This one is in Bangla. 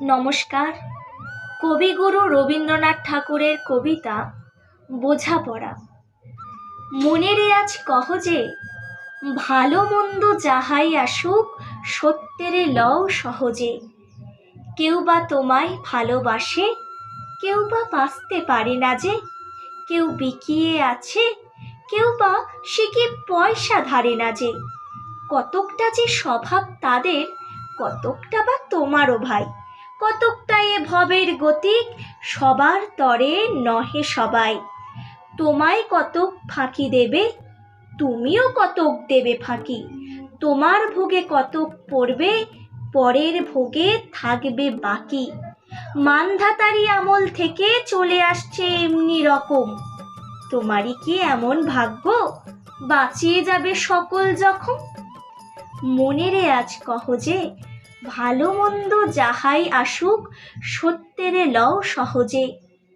নমস্কার। কবিগুরু রবীন্দ্রনাথ ঠাকুরের কবিতা বোঝাপড়া। মনেরে আজ কহ যে, ভালো মন্দ যাহাই আসুক সত্যেরে লও সহজে। কেউ বা তোমায় ভালোবাসে, কেউ বা বাঁচতে পারে না যে। কেউ বিকিয়ে আছে, কেউ বা সে কি পয়সা ধারে না যে। কতকটা যে স্বভাব তাদের, কতকটা বা তোমারও ভাই। কতকটা এ ভবের গতিক, সবার তরে নহে সবাই। তোমায় কতক ফাঁকি দেবে, তুমিও কতক দেবে ফাঁকি। তোমার ভোগে কতক পড়বে, পরের ভোগে থাকবে বাকি। মানধাতারি আমল থেকে চলে আসছে এমনি রকম। তোমারই কি এমন ভাগ্য, বাঁচিয়ে যাবে সকল জখম। মনেরে আজ কহ যে, ভালো মন্দ যাহাই আসুক সত্যেরে লও সহজে।